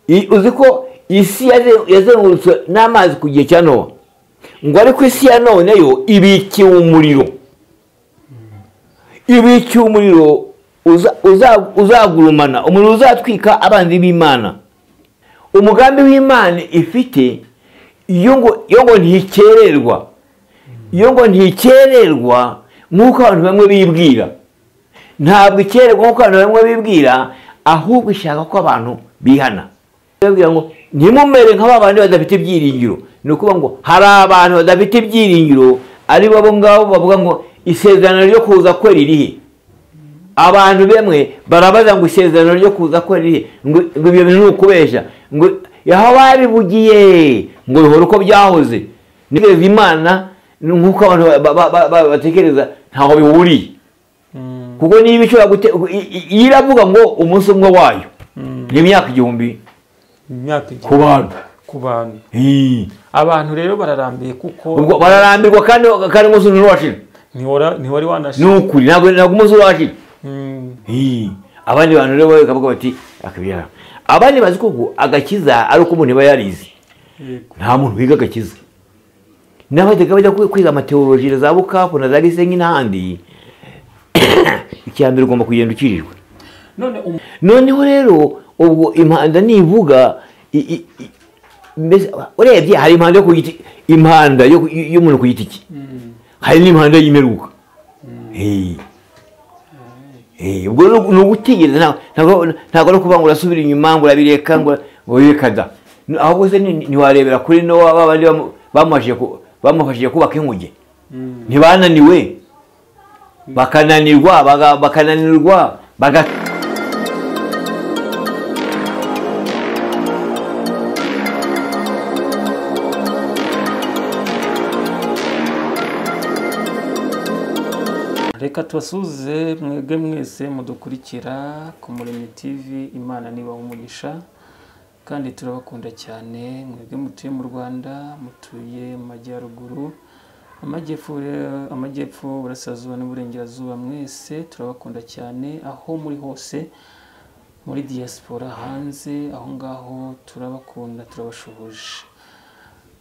uzi ko isi yazengurutse n'amazi ku gihe cya Nowa, ngo ariko isi ya none yo ibikiwe umuriro, ibikiwe umuriro uzagurumana, umuriro uzatwika abanzi b'Imana. Umugambi w'Imana ifite iyo ngo ntikererwa, iyo ngo ntikererwa nk'uko abantu bamwe bibwira, ntabwo ikererwa nk'uko abantu bamwe bibwira, ahubwo ishaka ko abantu bihana. Babwira ngo ntimumere nk'abandi badafite ibyiringiro. Ni ukuvuga ngo hari abantu badafite ibyiringiro, ari bo ngabo bavuga ngo isezerano ryo kuza kwe ririhe. Abantu bemwe barabaza ngo isezerano ryo kuza kwe ririhe, ngo ibyo bintu ni ukubeshya, ngo yaho babivugiye ngo bihora uko byahoze. Nigeze Imana nk'uko abantu batekereza ntaho bihuriye, kuko niba ishobora iravuga ngo umunsi umwe wayo ni imyaka 1000 ku bantu. Abantu rero bararambiye, kuko ubwo bararambirwa kandi umunsi ntiwashira, ntiwari wanashira. ni ukuri ntabwo umunsi washira. Abandi bantu rero bakavuga bati akabyara, abandi bazi ko agakiza ari uko umuntu aba yarize. Nta muntu wiga agakiza. N'abajyaga bajya kwiga amateoloji za Bukavu na za Gisenyi n'ahandi, icyambere ugomba kugenda ukirijwe. Noneho rero ubwo impanda nivuga, urebye hari impanda yo ku giti, impanda y'umuntu ku giti cye, hari n'impanda y'imeruka. Ubwo ni ugutegereza, ntabwo no kuvuga ngo urasubira inyuma ngo urabireka ngo wireka da. Ahubwo se ntiwarebera kuri Nowa, babandi bamufashije kubaka inkuge, ntibananiwe bakananirwa Reka tubasuze mwebwe mwese mudukurikira ku Muremyi TV. Imana niba umugisha kandi turabakunda cyane. Mwebwe mutuye mu Rwanda, mutuye mu majyaruguru, amajyepfo, burasirazuba n'uburengerazuba, mwese turabakunda cyane. Aho muri hose muri diaspora hanze aho ngaho turabakunda, turabashuhuje.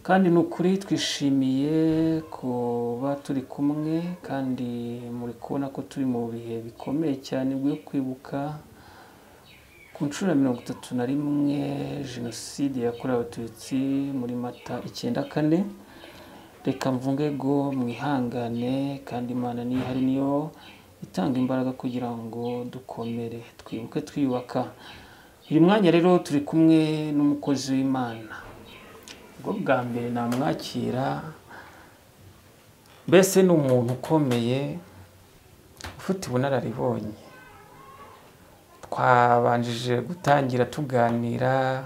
Kandi ni ukuri twishimiye kuba turi kumwe, kandi muri kubona ko turi mu bihe bikomeye cyane byo kwibuka ku nshuro ya 31 Jenoside yakorewe Abatutsi muri Mata 94. Reka mvunge ngo mwihangane, kandi Imana niyo hari, niyo itanga imbaraga kugira ngo dukomere, twibuke twiyubaka. Uyu mwanya rero turi kumwe n'umukozi w'Imana. Ubwo bwa mbere namwakira, mbese ni umuntu ukomeye ufite ubunararibonye. Twabanjije gutangira tuganira,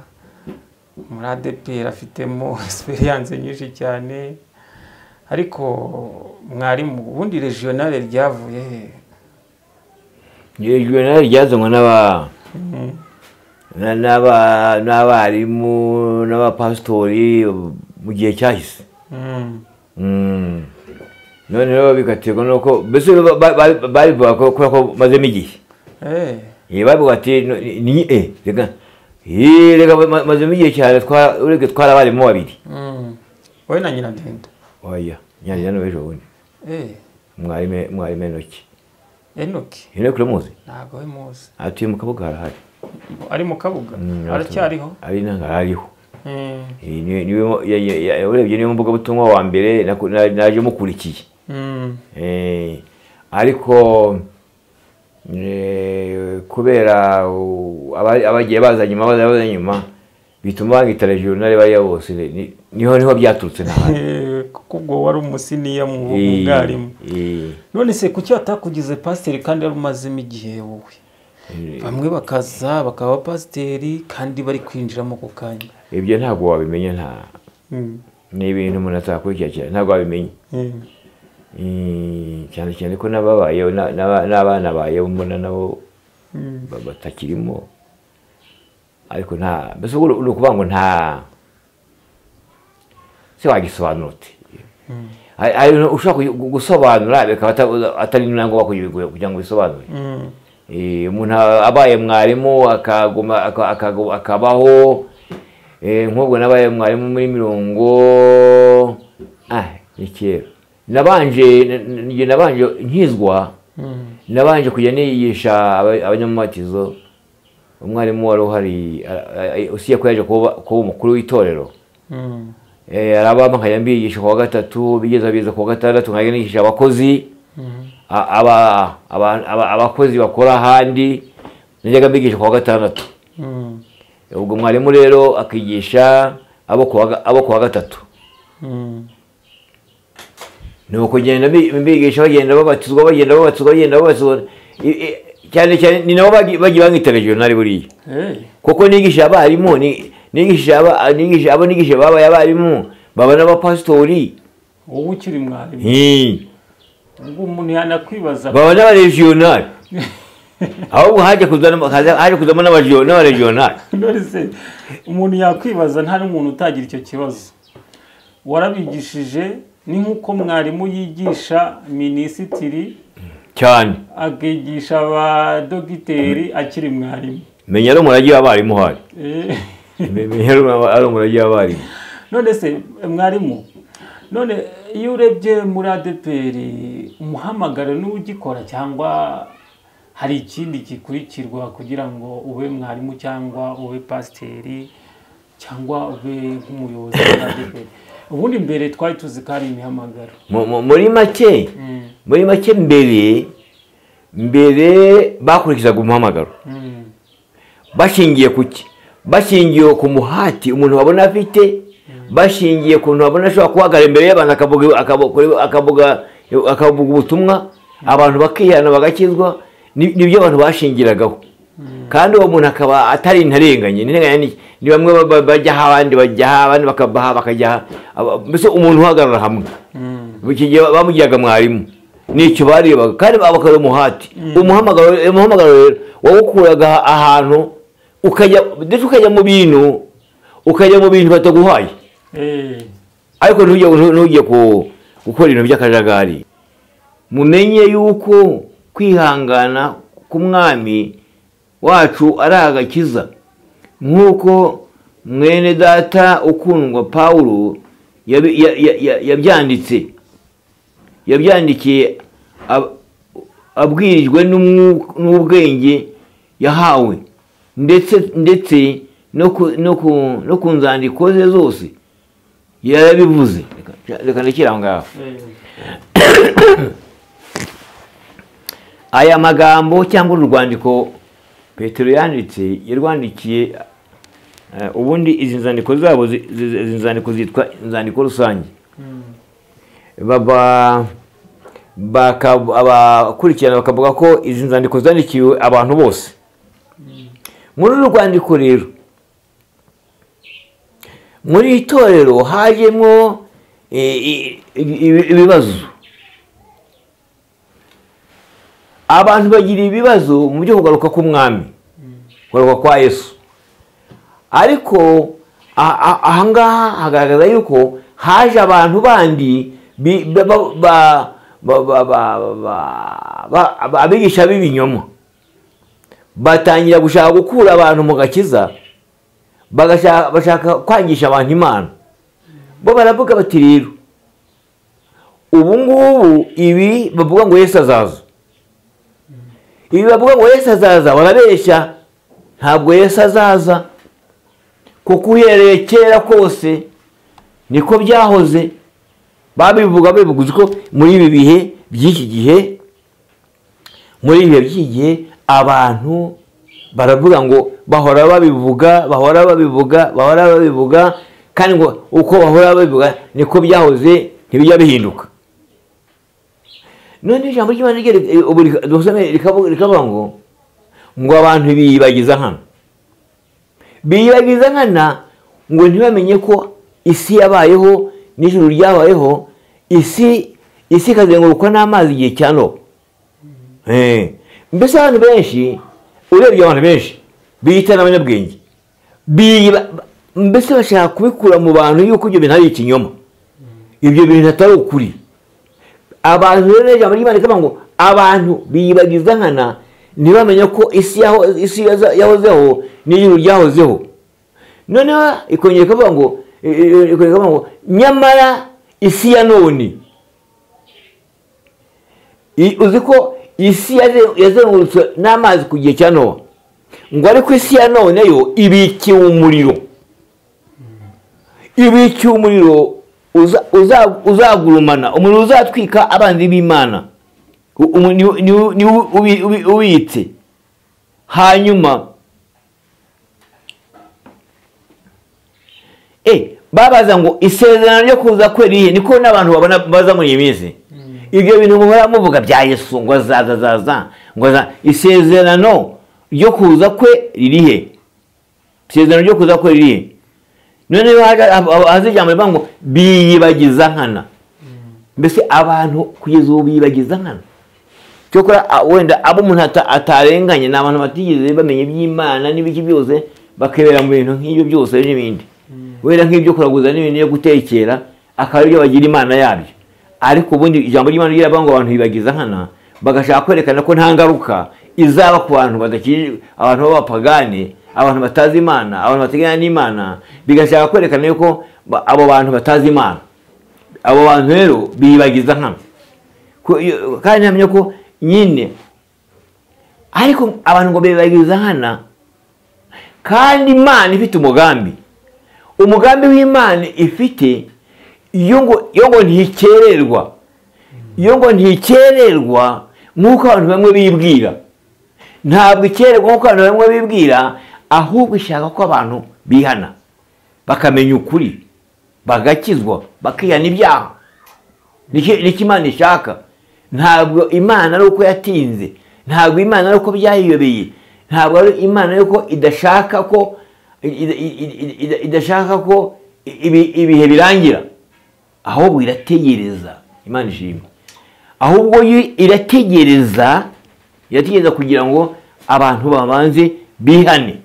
muri ADPR afitemo experience nyinshi cyane, ariko mwarimu ubundi regional ryavuye he? Regional ryazanwa n'abarimu n'abapastori mu gihe cyahise. None rero bigaterwa nuko mbese babivuga ko mazemo igihe. Babivuga ati reka mazemo igihe cyane, twari abarimu 2. Wowe na nyina ndende? Oya, nyina n'ejo bundi. Mwarimu Enoki uramuzi? Ntabwo muzi. Atuye mu Kabuga, harahari. Ari mu Kabuga? Aracyariho? Ari ariho. Urebye niyo mbuga butumwa wa mbere naje mukurikiye. Ariko kubera abagiye baza nyuma bituma bangita regional bariya bose, niho byaturutse n'ahandi. Kuko wari umusiniya mu bwarimu. None se kuki atakugize pasiteri kandi yari umazemo igihe wowe? Bamwe bakaza bakaba pasiteri kandi bari kwinjiramo ku kanya. Ibyo ntabwo wabimenya, ni ibintu umuntu atakurikira, ntabwo wabimenya. Cyane ko n'ababayeho n'abana bayeho mbona nabo batakirimo, ariko mbese ni ukuvuga ngo se wagisobanura uti. Ushobora gusobanura bikaba atari ngombwa kugira ngo bisobanure. Umuntu abaye mwarimu akabaho nk'ubwo nabaye mwarimu muri mirongo ni kera nabanje nkizwa nabanje kujya niyigisha abanyamumatizo. Umwarimu wari uhari usiye ko yaje kuba umukuru w'itorero arabama nkajya mbigisha ku wa gatatu, bigeza biza ku wa gatandatu nkajya nigisha abakozi abakozi bakora ahandi, najyaga mbigisha ku wa gatandatu. Ubwo mwarimu rero akigisha abo ku wa gatatu. Nuko kugenda mbigisha bagenda babatizwa cyane cyane ni nabo bagiye bangita regional buriya. Kuko nigisha abarimu nigisha babaye abarimu baba n'abapastori. Wowe ukiri mwarimu ubwo umuntu yanakwibaza baba n'abaregional ahubwo haje kuzamo n'abaregional. None umuntu yakwibaza nta n'umuntu utagira icyo kibazo. Warabigishije ni nk'uko mwarimu yigisha minisitiri cyane akigisha abadogiteri akiri mwarimu. Menya ari umurage w'abarimu hari. Menya ari umurage w'abarimu. None se mwarimu, none iyo urebye muri ADPR umuhamagaro n'ugikora cyangwa hari ikindi gikurikirwa kugira ngo ube mwarimu cyangwa ube pasiteri cyangwa ube nk'umuyobozi wa ADPR? Ubundi mbere twari tuzi ko ari imihamagaro. Muri make mbere bakurikizaga umuhamagaro bashingiye kuki? Bashingiye ku muhati umuntu babona afite, bashingiye ku muntu babona ashobora kuhagarara imbere y'abantu akavuga ubutumwa, abantu bakihana bagakizwa. Nibyo abantu bashingiragaho. Kandi uwo muntu akaba atari intarenganye. Ni bamwe bajya abandi bakabaha bakajya, mbese umuntu uhagarara hamwe. Bikigiye bamugiraga mwarimu. Nicyo barebaga kandi bakora umuhati. Umuhamagaro rero wawukuraga ahantu ukajya mu bintu bataguhaye. Ariko ntujye gukora ibintu by'akajagari. Mumenye yuko kwihangana k'umwami wacu ari agakiza, nk'uko mwene data ukundwa Pawulo yabyandikiye abwirijwe n'ubwenge yahawe, ndetse no ku nzandiko ze zose yarabivuze. Reka ndekere aho ngaho. Aya magambo cyangwa urwandiko Petero yanditse yarwandikiye, ubundi izi nzandiko zabo izi nzandiko zitwa inzandiko rusange. Abakurikirana bakavuga ko izi nzandiko zandikiwe abantu bose. Muri uru rwandiko rero, muri itorero hajemo ibibazo. Abantu bagira ibibazo mu byo kugaruka k'umwami, kugaruka kwa Yesu. Ariko ahangaha hagaragaza yuko haje abantu bandi abigisha b'ibinyoma, batangira gushaka gukura abantu mu gakiza, bashaka kwangisha abantu Imana. Bo baravuga bati rero ubu ngubu ibi bavuga ngo Yesu azaza, ibi bavuga ngo Yesu azaza barabeshya. Ntabwo Yesu azaza, kuko uhereye kera kose niko byahoze. Babivuga ko muri ibi bihe by'iki gihe abantu baravuga ngo bahora babivuga kandi ngo uko bahora babivuga niko byahoze, ntibijya bihinduka. None ijambo ry'Imana rikavuga ngo abantu biyibagiza nkana ngo ntibamenye ko isi yabayeho n'ijuru ryabayeho, isi ikazengurukwa n'amazi igihe cya Nowa. Mbese abantu benshi, urebye abantu benshi biyita n'abanyabwenge, mbese bashaka kubikura mu bantu yuko ibyo bintu ari ikinyoma, ibyo bintu atari ukuri. Abantu rero ijambo ry'Imana rikavuga ngo abantu biyibagiza nkana ntibamenye ko isi yahozeho n'ijuru ryahozeho. noneho ikongera ikavuga ngo nyamara isi ya none, uzi ko isi yazengurutswe n'amazi ku gihe cya Nowa, ngo ariko isi ya none yo ibikiwe umuriro, ibikiwe umuriro uzagurumana, umuriro uzatwika abanzi b'Imana, ni ubitse. Hanyuma babaza ngo isezerano ryo kuza kwe rihe, niko n'abantu babona baza muri iyi minsi. Ibyo bintu muhora muvuga bya Yesu ngo azaza, ngo isezerano ryo kuza kwe ririhe, isezerano ryo kuza kwe ririhe. Noneho haza ijambo rivuga ngo biyibagiza nkana. Mbese abantu kugeza ubu biyibagiza nkana. Cyokora wenda abo umuntu atarenganye ni abantu batigeze bamenye iby'Imana n'ibiki byose, bakebera mu bintu nk'ibyo byose n'ibindi, wenda nk'ibyo kuraguza n'ibindi yo gutekera, akaba aribyo bagira Imana yabyo. Ariko ubundi ijambo ry'Imana riravuga ngo abantu bibagiza nkana, bagashaka kwerekana ko nta ngaruka izaba ku bantu badakije, abantu b'abapagane, abantu batazi Imana, abantu bateganya n'Imana, bigashaka kwerekana yuko abo bantu batazi Imana. Abo bantu rero bibagiza nkana, kandi namenye ko nyine ariko abantu ngo bibagiza nkana, kandi Imana ifite umugambi w'Imana ifite, iyo ngo ntikererwa, nk'uko abantu bamwe bibwira. Ntabwo ikererwa nk'uko abantu bamwe bibwira, ahubwo ishaka ko abantu bihana, bakamenya ukuri, bagakizwa, bakihana ibyaha. Niki Imana ishaka. Ntabwo Imana ari uko yatinze, ntabwo Imana ari uko byayiyobeye, ntabwo ari Imana ari uko idashaka ko ibihe birangira, ahubwo irategereza. Imana ishimwe. Ahubwo irategereza kugira ngo abantu babanze bihane,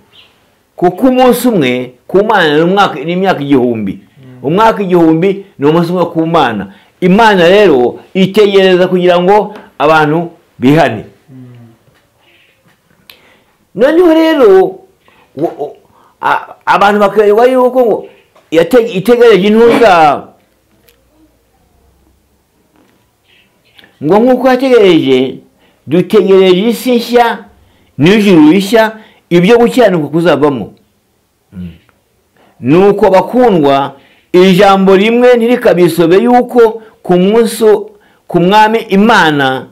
kuko umunsi umwe ku Mana ni imyaka igihumbi. Umwaka igihumbi ni umunsi umwe ku Mana. Imana rero itegereza kugira ngo abantu bihane. Noneho rero abantu bakareba yuko ngo itegereje intuza, ngo nk'uko yategereje, dutegereje isi nshya n'ijuru rishya, ibyo gukiranuka kuzavamo. Nuko bakundwa, ijambo rimwe ntirikabisobe yuko ku mwami Imana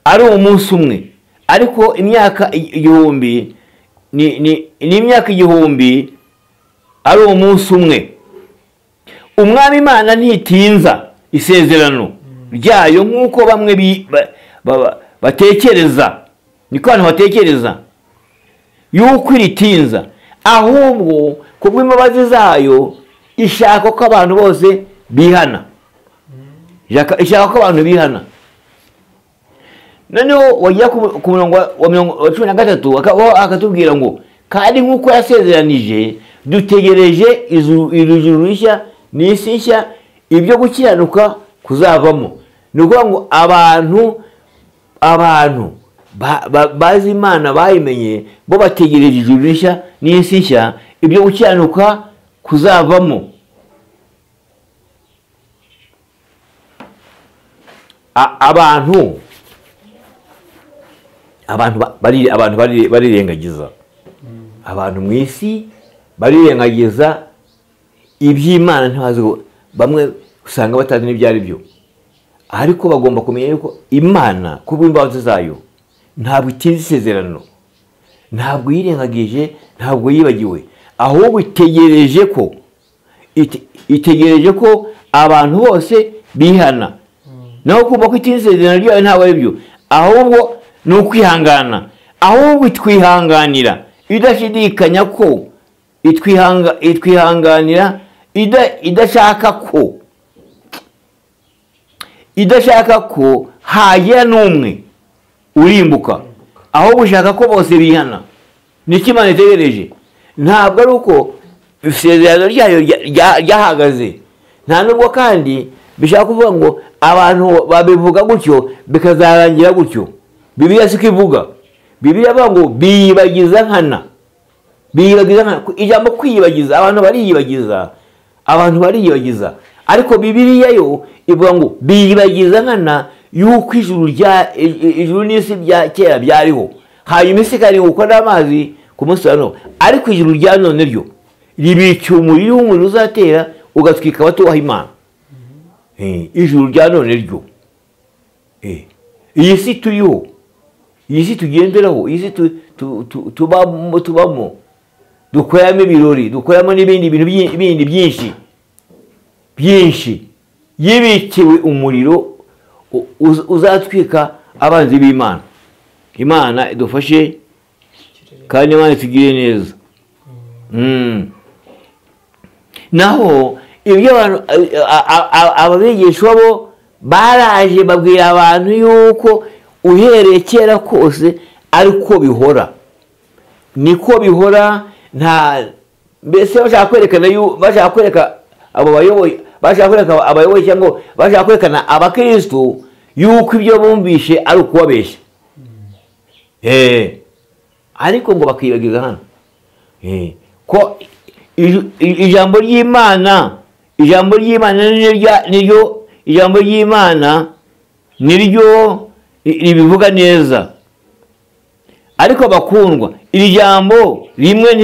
ari umunsi umwe, ariko imyaka igihumbi n'imyaka igihumbi ari umunsi umwe. Umwami Imana ntitinza isezerano ryayo nk'uko bamwe batekereza, niko abantu batekereza yuko iritinza, ahubwo kubw'imbabazi zayo ishaka ko abantu bose bihana, ishaka ko abantu bihana. Noneho wajya ku murongo wa 13 akatubwira ngo kandi nk'uko yasezeranije, dutegereje ijuru rishya n'isi nshya, ibyo gukiranuka kuzavamo. Ni ukuvuga ngo abantu bazi Imana, bayimenye, bo bategereje ijuru rishya n'isi nshya, ibyo gukiranuka kuzavamo. Abantu barirengagiza, abantu mu isi barirengagiza iby'Imana, ntazi, bamwe usanga batazi n'ibyo ari byo. Ariko bagomba kumenya yuko Imana kubw'imbabazi zayo ntabwo itinze isezerano, ntabwo yirengagije, ntabwo yibagiwe, ahubwo itegereje ko abantu bose bihana. Naho kumva ko itinze isezerano ryayo ntabwo ari byo, ahubwo ni ukwihangana, ahubwo itwihanganira idashidikanya ko itwihanganira idashaka ko hagira n'umwe urimbuka, ahubwo ushaka ko bose bihana. Niki Imana itegereje. Ntabwo ari uko isezerano ryayo ryahagaze, nta nubwo kandi bishaka kuvuga ngo abantu babivuga gutyo bikazarangira gutyo. Bibiliya siko ivuga. Bibiliya ivuga ngo biyibagiza nkana. biyibagiza nkana. Ijambo kwiyibagiza, abantu bariyibagiza, ariko Bibiliya yo ivuga ngo biyibagiza nkana yuko ijuru n'isi bya kera byariho, hanyuma isi ikari gukora n'amazi ku munsi wa none, ariko ijuru rya none ryo ribikiye umuriro w'umuriro uzatera ugatwika abatubaha Imana. Ijuru rya none ryo, iyi si turiho, iyi si tugenderaho, iyi si tubamo, dukoramo ibirori, dukoramo n'ibindi bintu bindi byinshi, yibikiwe umuriro uzatwika abanzi b'Imana. Imana idufashe kandi Imana itugire neza. Naho ibyo ababigisha bo baraje babwira abantu yuko uhereye kera kose ariko bihora, niko bihora. Mbese bashaka kwereka abayoboye cyangwa bashaka kwerekana abakristo yuko ibyo bumvishe ari ukubabeshya. Ariko ngo bakibagiza hano ko ijambo ry'Imana niryo ribivuga neza. Ariko bakundwa, iri jambo rimwe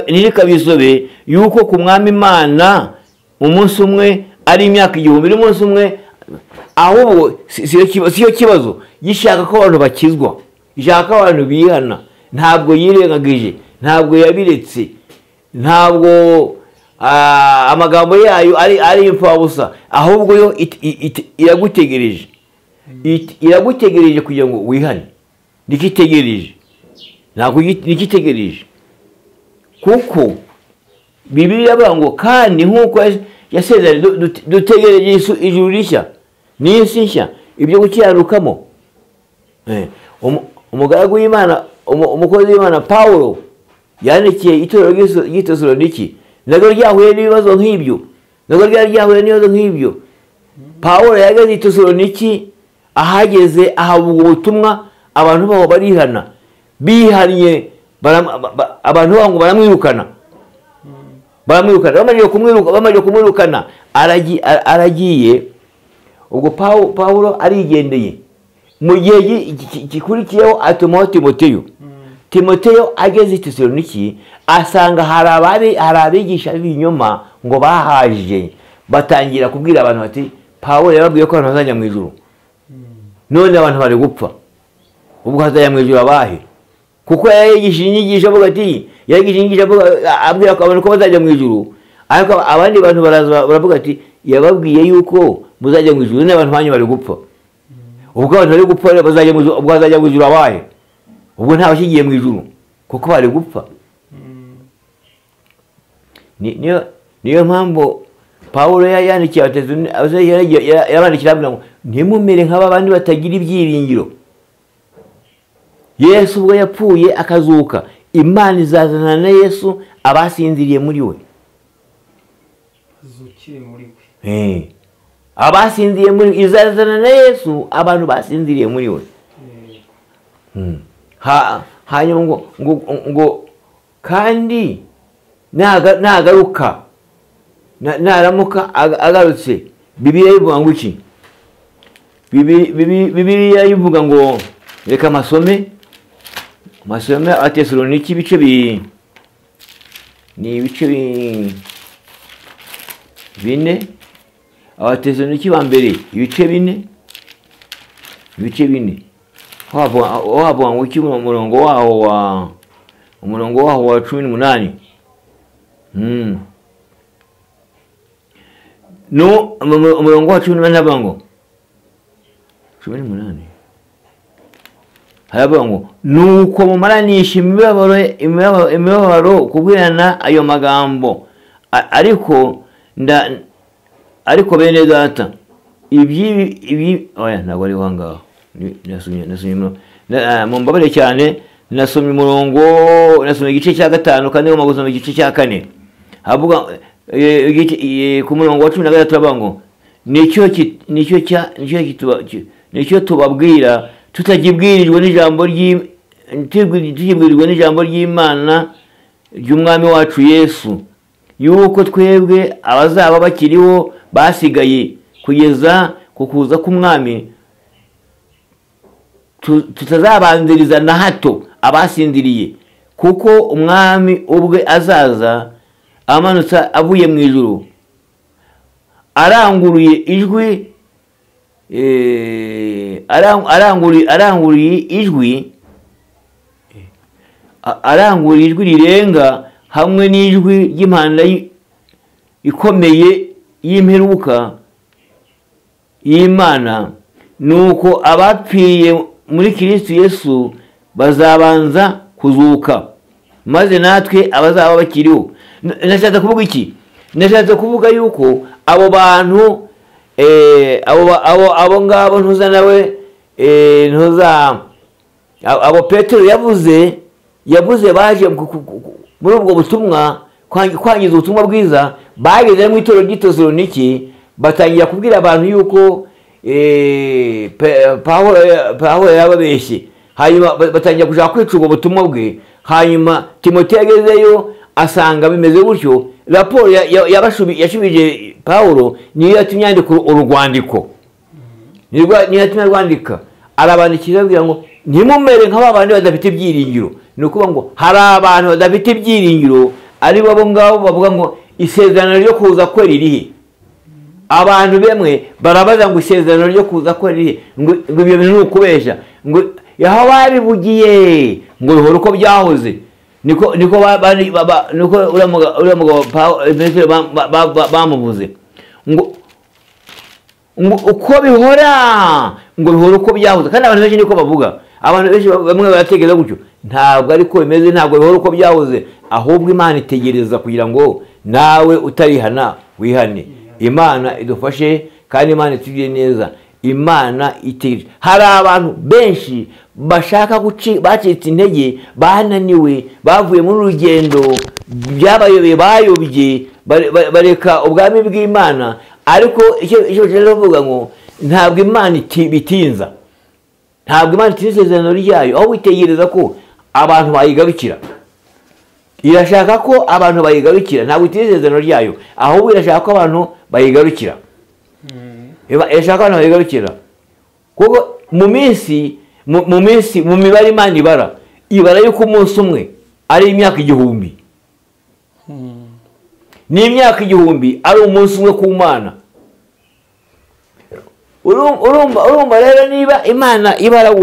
ntirikabisobe yuko ku Mwami Imana umunsi umwe ari imyaka 1000 n'umunsi umwe, ahubwo siyo kibazo gishaka ko abantu bakizwa, gishaka ko abantu bihana. Ntabwo yirengagije, ntabwo yabiretse, ntabwo amagambo yayo ari imfabusa, ahubwo yo iragutegereje kugira ngo wihane. Nikitegereje, ntabwo nikitegereje, kuko Bibiliya iravuga ngo kandi nk'uko yasezeranye dutegereje ijuru rishya n'isi nshya ibyo gukiranukamo. Umugaragu w'Imana, umukozi w'Imana Pawulo yandikiye itorero ry'i Tesaloniki, naryo ryahuye n'ibibazo nk'ibyo. Pawulo yageze i Tesaloniki, ahageze ahabwa ubutumwa, abantu baho barihana, bihannye, abantu baho ngo baramwirukana. Bamaze kumwirukana aragiye. Ubwo Pawulo arigendeye. Mu gihe gikurikiyeho atumaho Timoteyo ageze i Tesaloniki, asanga hari abigisha b'ibinyoma ngo bahaje, batangira kubwira abantu bati Pawulo yababwiye ko abantu bazajya mu ijuru, none abantu bari gupfa, ubwo hazajya mu ijuru abahe? Kuko yayigisha inyigisho avuga ati, abwira ko abantu ko bazajya mu ijuru, ariko abandi bantu baravuga ati yababwiye yuko muzajya mu ijuru, none abantu banyu bari gupfa. Ubwo abantu bari gupfa bazajya mu ijuru, ubwo bazajya mu ijuru abahe? Ubwo nta bashigiye mu ijuru kuko bari gupfa. Niyo mpamvu Pawulo yandikiye abandikira ngo ntimumere nk'abandi batagira ibyiringiro. Yesu ubwo yapfuye akazuka, Imana izazana na Yesu abasinziriye muri we. Abasinziriye muri izazana na Yesu abantu basinziriye muri we. Hanyuma ngo kandi nagaruka, naramuka agarutse, Bibiliya ivuga ngo iki? Bibiliya ivuga ngo reka masome Abatesaloniki ibice ni ibice 4. Abatesaloniki ba mbere ibice 4. Wavuga ngo iki umurongo waho wa 18. No, umurongo wa 18 havuga ngo 18 haravuga ngo nuko mumaranisha imibabaro kubwirana ayo magambo, ariko bene data ibi oya ntabwo ari wangaho, nasomye mumbabarire cyane, nasomye umurongo, nasomye igice cya 5 kandi ngomba gusoma igice cya 4. havuga ku murongo wa 13 turavuga ngo nicyo tubabwira tutagibwirijwe n'ijambo ry'Imana ry'umwami wacu Yesu, yuko twebwe abazaba bakiriho basigaye kugeza ku kuza k'umwami tutazabanziriza na hato abasinziriye, kuko umwami ubwe azaza amanutse avuye mu ijuru aranguruye ijwi aranguruye ijwi rirenga hamwe n'ijwi ry'impanda ikomeye y'imperuka y'Imana, nuko abapfiye muri Kristo Yesu bazabanza kuzuka, maze natwe abazaba bakiriho. Nashatse kuvuga iki? Nashatse kuvuga yuko abo bantu abo ngabo ntuza nawe abo Petero yavuze baje muri ubwo butumwa kwangiza ubutumwa bwiza, bageze mu itorero ry'Itesalonike batangira kubwira abantu yuko Pawulo yababeshye, hanyuma batangira kuja kwica ubwo butumwa bwe. Hanyuma Timoteyo yagezeyo asanga bimeze gutyo, raporo yashubije Pawulo niyo yatumye yandika urwandiko, niyo yatumye rwandika, arabandikira ababwira ngo ntimumere nk'abandi badafite ibyiringiro. Ni ukuvuga ngo hari abantu badafite ibyiringiro, ari bo ngabo bavuga ngo isezerano ryo kuza kwe ririhe. Abantu bemwe barabaza ngo isezerano ryo kuza kwe ririhe, ngo ibyo bintu ni ukubeshya, ngo yaho babivugiye ngo bihora uko byahoze. Niko uriya mugabo bamuvuze ngo uko bihora, ngo bihora uko byahoze. Kandi abantu benshi niko bavuga, abantu benshi bamwe baratekereza gutyo. Ntabwo ariko bimeze, ntabwo bihora uko byahoze, ahubwo Imana itegereza kugira ngo nawe utarihana wihane. Imana idufashe kandi Imana itugire neza. Imana itegereje. Hari abantu benshi bashaka bacitse intege, bananiwe, bavuye muri urugendo, byabayobeye, bayobye, bareka ubwami bw'Imana. Ariko icyo cyavuga ngo ntabwo Imana bitinza, ntabwo Imana itinza isezerano ryayo, aho witegereza ko abantu bayigarukira. Irashaka ko abantu bayigarukira, ntabwo itinza isezerano ryayo, ahubwo irashaka ko abantu bayigarukira. Irashaka ko abantu bayigarukira, kuko mu mibare Imana ibara yuko umunsi umwe ari imyaka 1000, n'imyaka 1000 ari umunsi umwe ku Mana. Urumva rero niba Imana ibara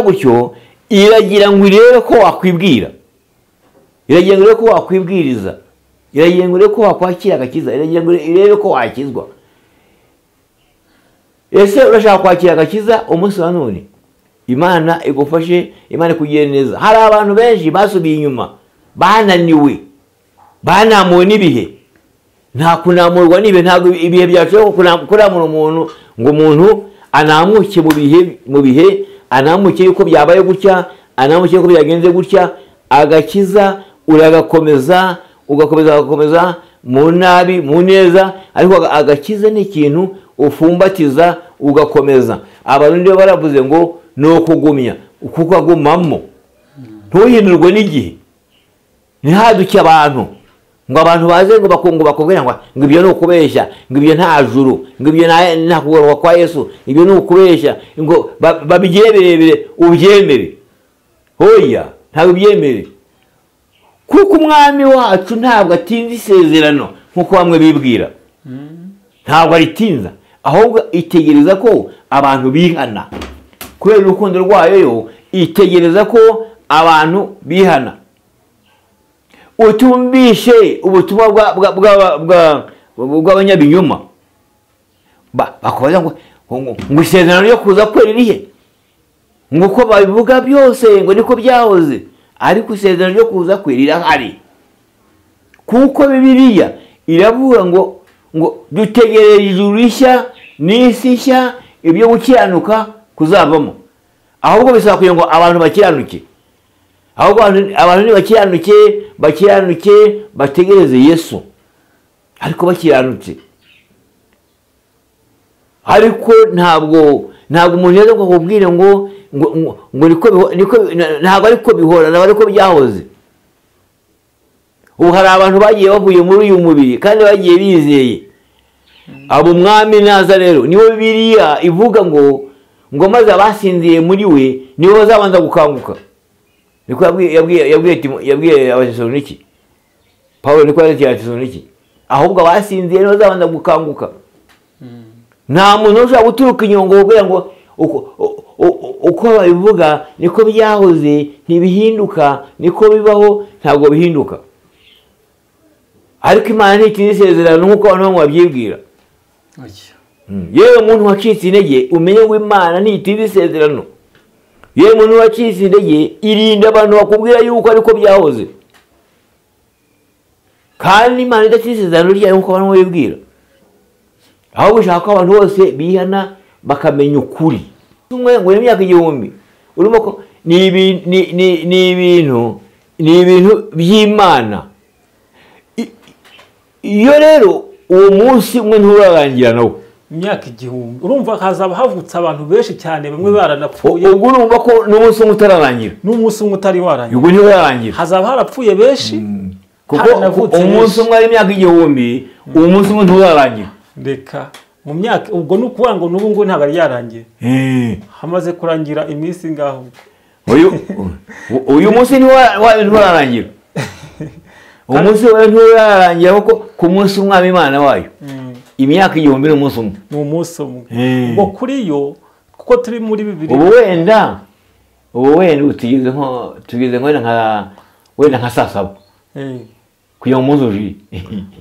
gutyo, iragira ngo irebe ko wakwibwira, iragira ngo irebe ko wakwibwiriza, iragira ngo irebe ko wakwakira agakiza, iragira ngo irebe ko wakizwa. Ese urashaka kwakira agakiza umunsi wa none? Imana igufashe, Imana ikugire neza. Hari abantu benshi basubiye inyuma, bananiwe, banamuwe n'ibihe. Nta kunamurwa n'ibihe, ntabwo ibihe byacu kuramura umuntu ngo umuntu anamuke mu bihe, anamuke yuko byabaye gutya, anamuke yuko byagenze gutya. Agakiza uragakomeza, ugakomeza mu nabi, mu neza, ariko agakiza ni ikintu ufumbatiza ugakomeza. Abarundi baravuze ngo no kugumya, kuko agumamo, ntuhindurwe n'igihe. Ntihaduke abantu ngo abantu baze ngo bakubwira ngo ibyo ni ukubeshya, ngo ibyo nta juru, ngo ibyo nta kugaruka kwa Yesu, ibyo ni ukubeshya, ngo babigire birebire ubyemere. Hoya, ntabwo ubyemere, kuko umwami wacu ntabwo atinza isezerano nk'uko bamwe bibwira. Ntabwo aritinza, ahubwo itegereza ko abantu bihana. Kubera urukundo rwayo yo itegereza ko abantu bihana. Utumbishe ubutumwa bw'abanyabinyoma, bakabaza ngo isezerano ryo kuza kwe ririhe, ngo uko babivuga byose ngo niko byahoze, ariko isezerano ryo kuza kwe rirahari. Kuko Bibiliya iravuga ngo dutegereje ijuru rishya n'isi nshya, ibyo gukiranuka kuzavamo. Ahubwo bisaba kugira ngo abantu bakiranuke, ahubwo abantu bakiranuke bategereze Yesu, ariko bakiranutse. Ariko ntabwo umuntu yaza kukubwira ngo ngo niko ntabwo ariko bihora ntabwo ariko byahoze. Ubu hari abantu bagiye bavuye muri uyu mubiri kandi bagiye bizeye. Abo umwami naza rero niwe Bibiliya ivuga ngo maze abasinziye muri we nibo bazabanza gukanguka. Niko yabwiye Abatesaloniki. Pawulo niko yabwiye Abatesaloniki. Ahubwo abasinziye nibo bazabanza gukanguka. Nta muntu ushobora guturuka inyongo kugira ngo uko babivuga niko byahoze ntibihinduka, niko bibaho ntabwo bihinduka. Ariko Imana ntitinda isezerano nk'uko abantu bamwe babyibwira. Yewe umuntu wacitse intege umenye ngo Imana ntitinda isezerano. Yewe umuntu wacitse intege irinda abantu bakubwira yuko ariko byahoze. Kandi Imana idatinda isezerano ryayo nk'uko abantu babibwira. Aho gushaka ko abantu bose bihana bakamenya ukuri. Umwe ngo imyaka 1000 urimo ko ni ibintu by'Imana. Iyo rero uwo munsi umwe nturarangira nawo imyaka 1000 urumva hazaba havutse abantu benshi cyane bamwe baranapfuye. Ubwo urumva ko n'umunsi umwe utararangira, n'umunsi umwe utari warangira, ubwo nturarangira, hazaba harapfuye benshi kuko umunsi umwe ari imyaka 1000 uwo munsi umwe nturarangira. Reka mu myaka ubwo nukuvuga ngo n'ubu ngo ntabwo yarangiye hamaze kurangira iminsi ngaho. Uyu munsi nturarangira. Umunsi we nturarangira kuko ku munsi umwami Imana wayo imyaka 1000 n'umunsi umwe. N'umunsi umwe. Ngo kuri yo kuko turi muri Bibiliya. Ubu wenda tugeze nka saa 7. Kuya umunsi ushire.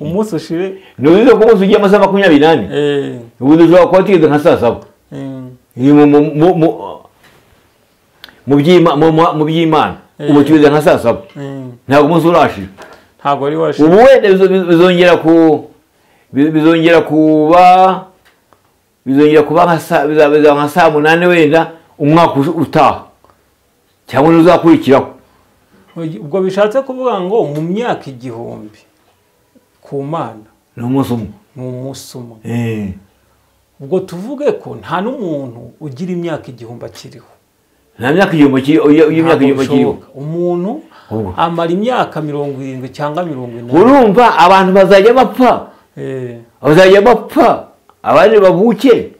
Umunsi ushire. Nubize ko umunsi ugiye amasaha 28. Ubu dushobora kuba tugeze nka saa 7. Mu by'Imana. Ubu tugeze nka saa 7. Ntabwo umunsi urashira. Ntabwo ari washira. Ubu wenda bizongera kuba nka saa 8 wenda umwaka utaha. Cyangwa uzakurikiraho. Ubwo bishatse kuvuga ngo mu myaka 1000 ku Mana n'umunsi umwe. N'umunsi umwe. Ubwo tuvuge ko nta n'umuntu ugira imyaka 1000 akiriho. Nta myaka 1000 akiriho. Umuntu amara imyaka 70 cyangwa 80. Urumva abantu bazajya bapfa. Bazajya bapfa abandi bavuke.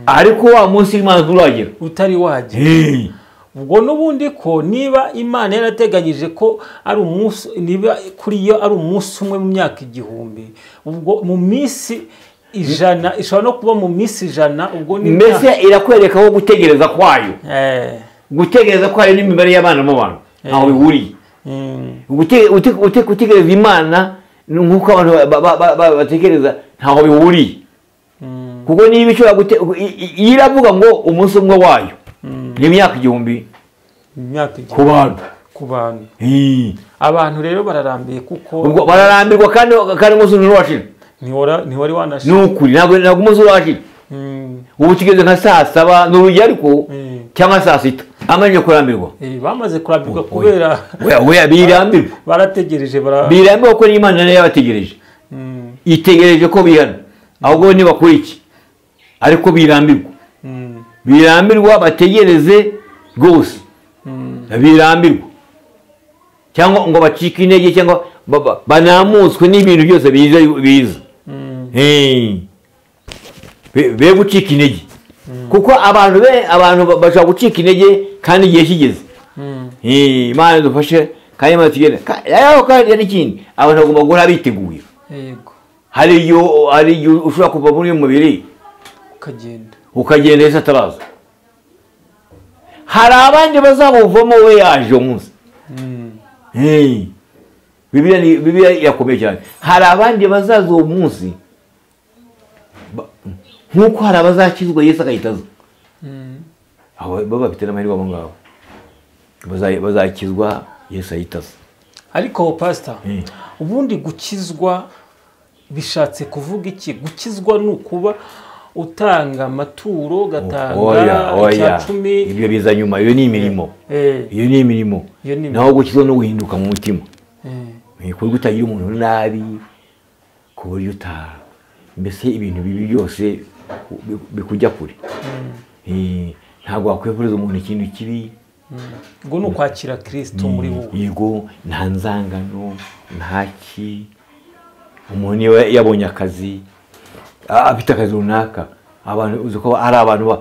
Ariko wa munsi Imana uragera utari wagera. Ubwo nubundi ko niba Imana yarateganyije ko ari umunsi, niba kuri yo ari umunsi umwe mu myaka 1000, ubwo mu minsi 100 ishobora no kuba mu minsi 100. Ubwo ni mbese irakwereka aho gutegereza kwayo. Gutegereza kwayo n'imibare y'abana mu bantu aho bihuriye. Gutegereza Imana nk'uko abantu batekereza ntaho bihuriye. Kuko niba ishobora iravuga ngo umunsi umwe wayo ni imyaka 1000 ku bantu. Abantu rero bararambiye kuko ubwo bararambirwa kandi umunsi nturashira. Ntiwari wanashira. Nukuri ntabwo umunsi urashira. Ubu tugeze nka saa 7 n'urujya ariko cyangwa saa 6 amanye kurambirwa. Bamaze kurambirwa kubera birambirwa. Barategereje birambirwa ko n'Imana nayo yabategereje. Itegereje ko bihana. Ahubwo ni bakora iki? Ariko birambirwa. Birambirwa bategereze rwose. Birambirwa. Cyangwa ngo bacike intege cyangwa banamutswe n'ibintu byose biza. Be gucika intege. Kuko abantu bashaka gucika intege kandi igihe kigeze. Imana dufashe kandi Imana tugene. Yaho kandi n'ikindi abantu bagomba guhora biteguye. Yego. Hari ushobora kuva muri mubiri ukagenda Yesu ataraza. Hari abandi bazabuvamo we yaje umunsi. Bibiliya yakomeye cyane. Hari abandi bazaza uwo munsi nk'uko hari abazakizwa Yesu akayitaza. Abo baba bafite n'amahirwe abo ngabo bazakizwa Yesu ayitaza. Ariko pastor, ubundi gukizwa bishatse kuvuga iki? Gukizwa nukuba utanga amaturo, gatanga icyacumi. Ibyo biza nyuma, iyo ni imirimo. Iyo ni imirimo. Naho gukizwa no guhinduka mu mutima. Kuri gutagira umuntu nabi, ku buryo mbese ibintu bibi byose bikujya kure. ntabwo wakwifuriza umuntu ikintu kibi. ubwo ni ukwakira Kristo muri wowe. Yego, nta nzangano, ntaki. Umuntu iyo yabonye akazi, afite akazi runaka, abantu uzi ko hari abantu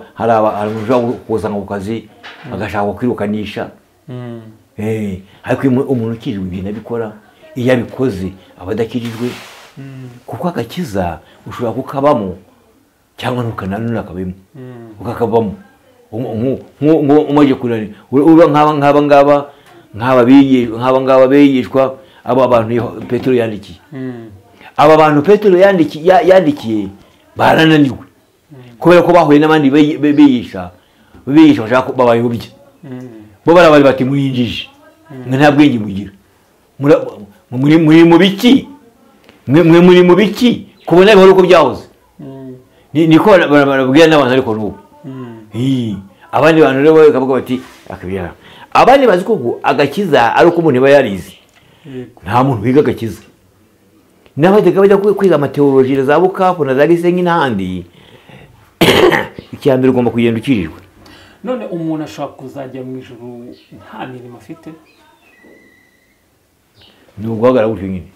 ushobora kuzana ku kazi agashaka kwirukanisha. Ariko umuntu ukijijwe ibintu abikora, iyo abikoze aba adakijijwe, kuko agakiza ushobora kukabamo cyangwa ntukananura akabemo, ukakabamo umaze kunanira. Uba nk'aba bigishwa, aba bantu Petero yandikiye, aba bantu Petero yandikiye barananiwe kubera ko bahuye n'abandi bigisha bashaka babayobya. Bo barabari bati muyinjije, nta bwenge mugira, muri mu biki, mwe muri mu biki kubona bihora uko byahoze. Niko barabwira n'abantu, ariko n'ubu abandi bantu rero bakavuga bati akabiyara. Abandi bazi ko agakiza ari uko umuntu aba yarize. Nta muntu wiga agakiza. N'abateka bajya kwiga amateoloji za Bukavu na za Gisenyi n'ahandi, icyambere ugomba kugenda ukirijwe. None umuntu ashobora kuzajya mu ijuru nta mirimo afite? Ni uguhagarara gutyo nyine.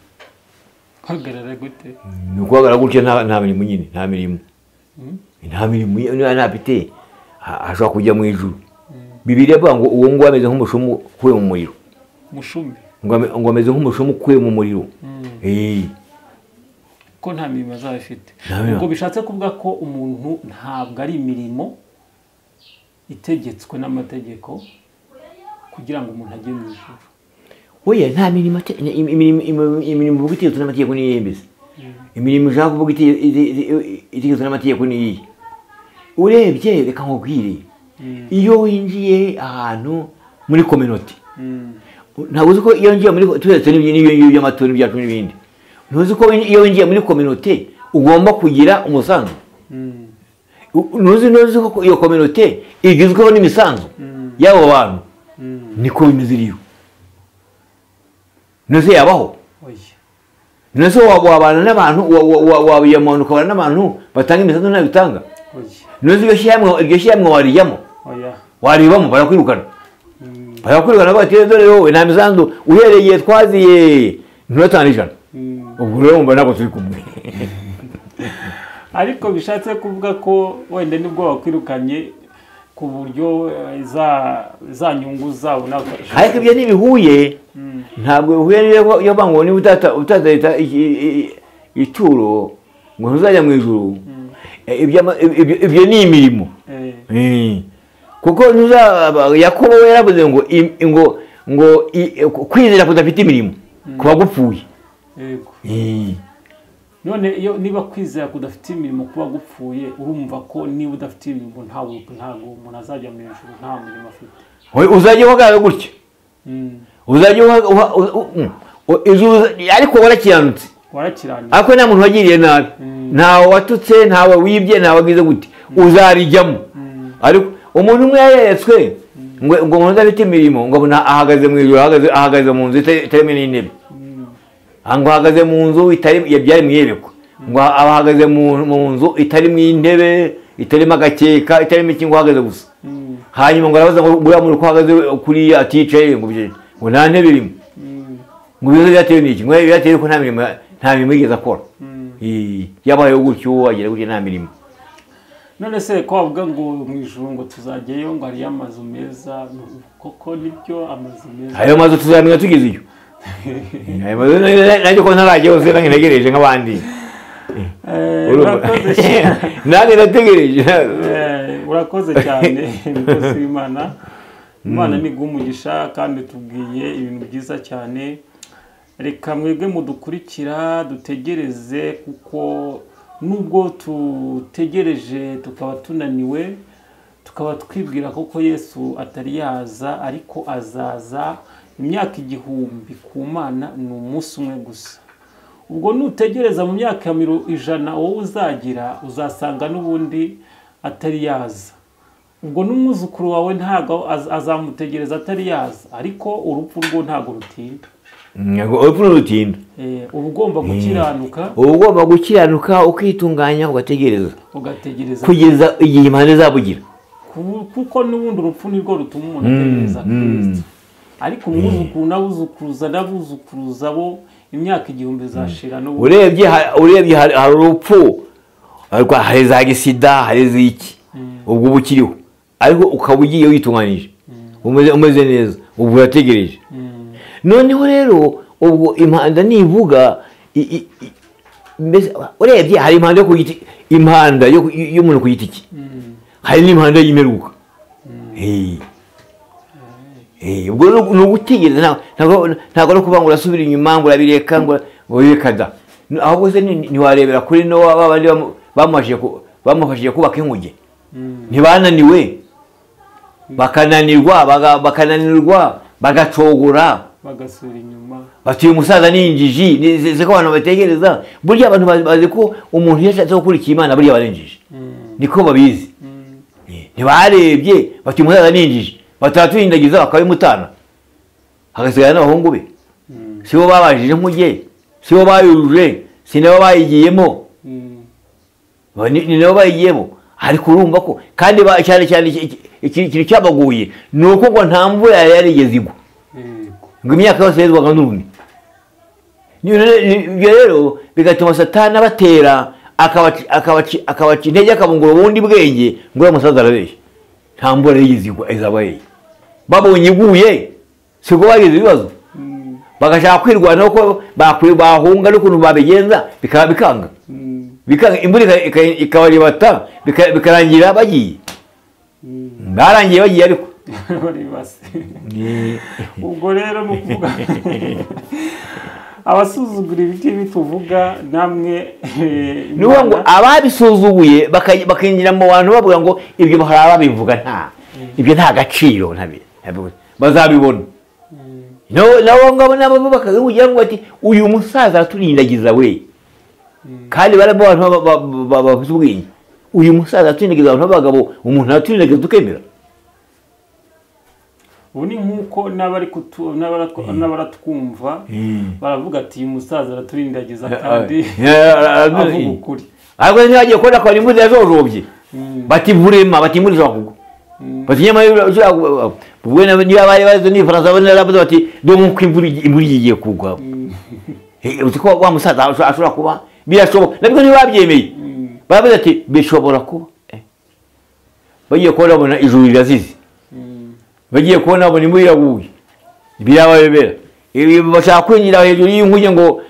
Hagarara gute? Ni uguhagarara gutyo, nta mirimo nyine, nta mirimo. Nta mirimo niba afite ashobora kujya mu ijuru. Bibiliya ivuga ngo uwo nguwo ameze nk'umushumu ukuye mu muriro. Mushumi? Ngo ameze nk'umushumu ukuye mu muriro. Ko nta mirimo azaba afite. Ubwo bishatse kuvuga ko umuntu ntabwo ari imirimo itegetswe n'amategeko kugira ngo umuntu ajye mu ijuru. Oya, nta mirimo imirimo uvuga itegetswe n'amategeko ni yembeze. Imirimo ushaka kuvuga itegetswe n'amategeko ni iyi. Urebye reka nkubwire, iyo winjiye ahantu muri community, ntabwo uzi ko iyo winjiye muri turetse n'ibyo by'amatora n'ibyacu n'ibindi, ntuzi ko iyo winjiye muri community ugomba kugira umusanzu. Ntuzi ko iyo community igizweho n'imisanzu y'abo bantu. Niko bimeze iriyo. Ntuzi yabaho. Ntuzi wabana n'abantu, wabiyamana ukabana n'abantu batanga imisanzu ntabwo bitanga. Ntuzi iryo shyamwe wariyamo, waribamo barakwirukana. Barakwirukana bati dore wowe nta misanzu uhereye twaziye nturatanga ijana. Ubwo rero mba ntabwo turi kumwe. Ariko bishatse kuvuga ko wenda nibwo wakwirukanye ku buryo za nyungu zabo nako. Ariko ibyo ntibihuye, ntabwo bihuye iyo bango niba utazahita ituro ngo ntuzajya mu ijuru. Ibyo ni imirimo. Kuko Yakobo we yaravuze ngo kwizera kudafite imirimo kuba gupfuye. None iyo niba kwizera kudafite imirimo kuba gupfuye, urumva ko niba udafite imirimo ntabwo umuntu azajya mu ijuru nta mirimo afite. Uzajya uhagarara gutya, uzajya ariko warakiranutse, ariko nta muntu wagiriye nabi, ntawe watutse, ntawe wibye, ntawe wagize gute, uzarijyamo. Ariko umuntu umwe yareretswe ngo umuntu udafite imirimo ngo ahagaze mu ijuru, ahagaze mu nzu itarimo n'intebe, ngo ahagaze mu nzu byari mu iyerekwa, ngo ahagaze mu nzu itarimo intebe, itarimo agakeka, itarimo iki, ngo ahagaze gusa. Hanyuma ngo arabaza ngo buriya muntu ko ahagaze kuriya aticaye ngo nta ntebe irimo, ngo ibibazo byatewe n'iki, ngo byatewe ko nta mirimo yigeze akora. Yabayeho gutyo, agira gutyo nta mirimo. None se ko wavuga ngo mu ijuru ngo tuzajyayo ngo hariyo amazu meza, koko nibyo amazu meza? Ayo mazu tuzamenya tugize iyo. Nanjye ko ntarajyaho se nanjye ntegereje nk'abandi. Nanjye nategereje. Urakoze cyane umukozi w'Imana. Imana ni umugisha kandi tubwiye ibintu byiza cyane. Reka mwebwe mudukurikira dutegereze, kuko nubwo tutegereje tukaba tunaniwe, tukaba twibwira koko Yesu atari yaza, ariko azaza imyaka 1000 ku Mana ni umunsi umwe gusa. Ubwo nutegereza mu myaka 100 wowe uzagira, uzasanga n'ubundi atari yaza. Ubwo n'umwuzukuru wawe ntago azamutegereza atari yaza, ariko urupfu rwo ntago rutinda. Urupfu rutinda. Ugomba gukiranuka. Ugomba gukiranuka ukitunganya ugategereza. Ugategereza kugeza igihe Imana izabugira. kuko n'ubundi urupfu nirwo rutuma umuntu ategereza Kristo. Ariko umwuzukuru n'abuzukuruza n'abuzukuruza bo imyaka 1000 zashira no urebye hari urupfu, hari za gisida, hari ziki ubwo bukiriho, ariko ukaba ugiye witunganije umeze neza, ubwo urategereje. Noneho rero ubwo impanda nivuga urebye hari impanda yo kugiti, impanda y'umuntu ku giti cye, hari n'impanda y'imeruka. Ubwo ni ugutegereza, ntabwo no kuvuga ngo urasubira inyuma ngo urabireka ngo wireka da, ahubwo se ntiwarebera kuri no babandi bamufashije kubaka inkuge, ntibananiwe bakananirwa bagacogora bagasura inyuma, batuye umusaza n'injiji. Nizeko abantu bategereza, burya abantu bazi ko umuntu yashatse gukurikira Imana burya barenjije, niko babizi. Ntibarebye batuye umusaza n'injiji, bataturindagiza bakabimutana, hagasigara n'abahungu be. Sibo babajije inkuge, sibo bayujuje, sinabo bayigiyemo, ni nabo bayigiyemo. Ariko urumva ko kandi cyane ikintu cyabaguye ni uko ngo nta mvura yari yarigeze igwa, ngo imyaka yose yezwaga n'urumi. Ibyo rero bigatuma Satani abatera akabaca intege, akabungura ubundi bwenge ngo uriya musaza arabeshya, nta mvura yigeze igwa izabaye. Babonye iguye siko bagize ibibazo, bagashaka kwirwanaho ko bahunga n'ukuntu babigenza bikanga, imvura ikabaribata bikarangira bagiye. Barangiye bagiye ariko ubwo rero no kuvuga abasuzugura ibiti bituvuga namwe nuwo ngo ababisuzuguye bakinjira mu bantu bavuga ngo ibyo hari ababivuga ibyo nta gaciro bazabibona. Nawo ngabo nabo bakavugira ngo ati uyu musaza aturindagiza we, kandi barimo abantu bafite ubwenge. Uyu musaza aturindagiza abantu b'abagabo, umuntu aturindagiza tukemera. Ubu ni nk'uko n'abaratwumva baravuga ati uyu musaza araturindagiza kandi avuga ukuri. Ariko ntibagiye kubona ko imvura yazojobye, bati vurema, bati imvura ishobora kugwa, bati nyamara niba bari bazi n'ifaransa baravuga bati do nk'uko imvura igiye kugwa. Uzi ko wa musaza ashobora kuba birashoboka, nabwo ntibabyemeye, baravuga ati bishobora kuba. Bagiye kubona babona ijuru rirazize, bagiye kubona babona imvura iraguye, birabayobera. Bashaka kwinjira hejuru y'inkuge ngo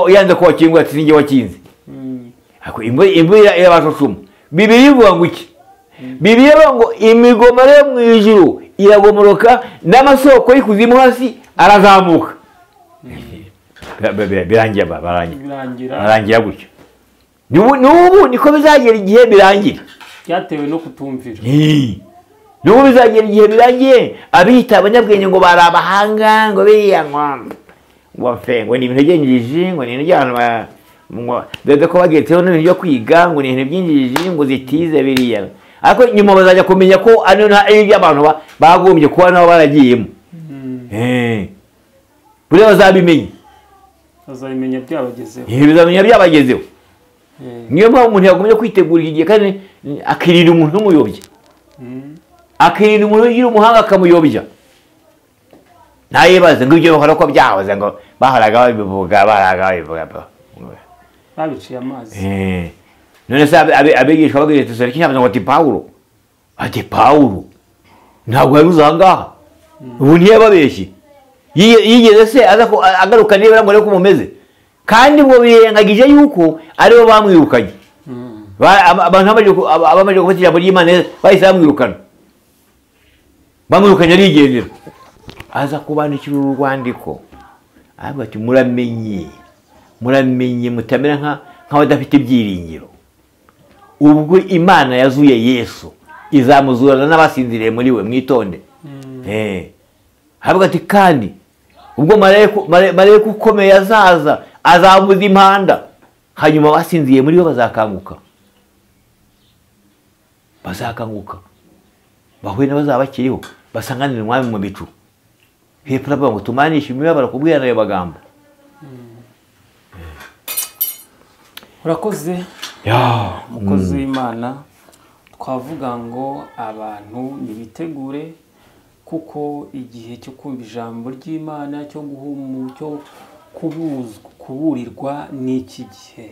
yanze ko wakingwa ati sinjye wakinze. Imvura irabashushuma. Bibiliya ivuga ngo iki? Bibiliya ivuga ngo imigomero yo mu ijuru iragomoroka n'amasoko y'ikuzimu hasi arazamuka. Birangira gutyo. N'ubu niko bizagera igihe birangira. Byatewe no kutumvira. N'ubu bizagera igihe birangiye abita abanyabwenge ngo bari abahanga ngo biyanywa ngo ngo ni ibintu by'injiji, ngo ni ibintu by'abantu dore ko bagetseho n'ibintu byo kwiga ngo ni ibintu by'injiji ngo zitize biriya. Ariko nyuma bazajya kumenya ko ari iby'abantu bagombye kuba nabo baragiyemo. Buriya bazabimenya byabagezeho. Bizamenya byabagezeho. Niyo mpamvu umuntu yagombye kwitegura igihe kandi akirinda umuntu umuyobya, akirinda umuntu ugira umuhanga akamuyobya. Ntayibaze ngo ibyo bahora ko byahoze ngo bahoraga babivuga babiciye amazi. None se abigishwa bageze tusari kinyabaza ngo ati Pawulo ntabwo yaruza ahangaha, ubu ntiyababeshye. Yigeze se agaruka niba ngo reko mumeze, kandi ngo birengagije yuko aribo bamwirukanye. Abantu abamaje gufata ijambo ry'Imana bahise bamwirukana, bamwirukanye arigendera. Aza kubandikira urwandiko avuga ati muramenye mutamera nk'abadafite ibyiringiro. Ubwo Imana yazuye Yesu izamuzurana n'abasinziriye muri we, mwitonde. Avuga ati kandi ubwo marayika ukomeye azaza azavuza impanda, hanyuma abasinziriye muri we bazakanguka, bahuye n'abazaba bakiriho basanganira umwami mu bicu. Hepfo aravuga ngo tumanishe imibabaro kubwirana ayo magambo. Urakoze umukozi w'Imana, twavuga ngo abantu nibitegure, kuko igihe cyo kumva ijambo ry'Imana cyo kuburirwa ni iki gihe.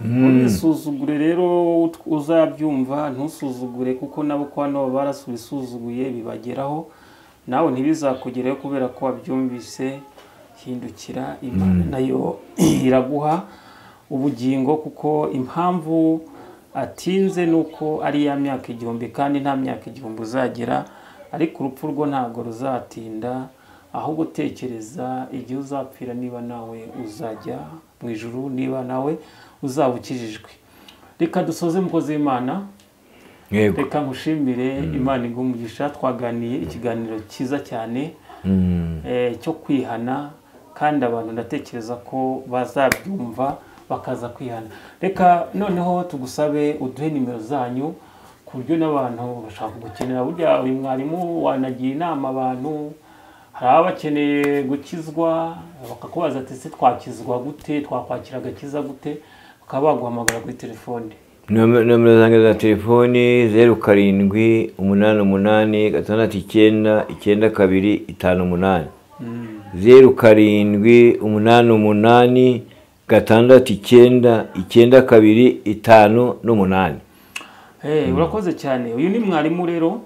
Ntusuzugure rero uzabyumva, ntusuzugure kuko nabo kwa no barasubisuzuguye bibageraho, nawe ntibizakugeraho kubera ko wabyumvise. Hindukira, Imana nayo iraguha ubugingo, kuko impamvu atinze nuko ari ya myaka 1000 kandi nta myaka 1000 uzagera, ariko urupfu rwo ntago ruzatinda. Ahubwo tekereza igihe uzapfira, niba nawe uzajya mu ijuru, niba nawe uzabukijijwe. Reka dusoze mukozi w'Imana. Reka nkushimire, Imana igumugisha. Twaganiye ikiganiro cyiza cyane cyo kwihana, kandi abantu ndatekereza ko bazabyumva bakaza kwihana. Reka noneho tugusabe uduhe nimero zanyu ku buryo n'abantu bashaka gukenera. Burya uyu mwarimu wanagiye inama abantu, hari abakeneye gukizwa bakakubaza ati se twakizwa gute, twakwakira agakiza gute, bakaba baguhamagara kuri telefone. Nomero zanjye za telefoni 0786699258 0788699258. Urakoze cyane. Uyu ni mwarimu rero,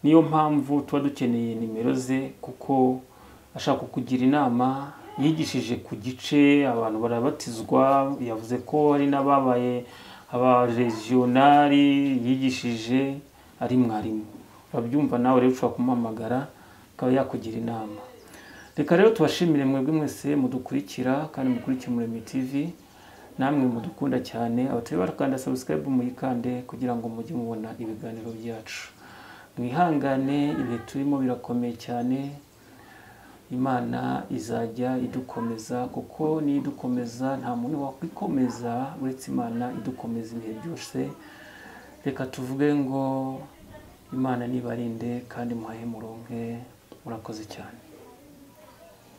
niyo mpamvu tuba dukeneye nimero ze, kuko ashaka kukugira inama. Yigishije ku gice, abantu barabatizwa, yavuze ko ari n'ababaye abaregionari, yigishije ari mwarimu. Urabyumva nawe rero ushobora kumuhamagara akaba yakugira inama. Reka rero tubashimire mwebwe mwese mudukurikira kandi mukurikira Umuremyi TV, namwe mudukunda cyane. Abatari barakanda subscribe muyikande kugira ngo mujye mubona ibiganiro byacu. Mwihangane, ibihe turimo birakomeye cyane. Imana izajya idukomeza, kuko ni idukomeza, nta muntu wakwikomeza uretse Imana idukomeza ibihe byose. Reka tuvuge ngo Imana nibarinde kandi muhahe muronke. Murakoze cyane.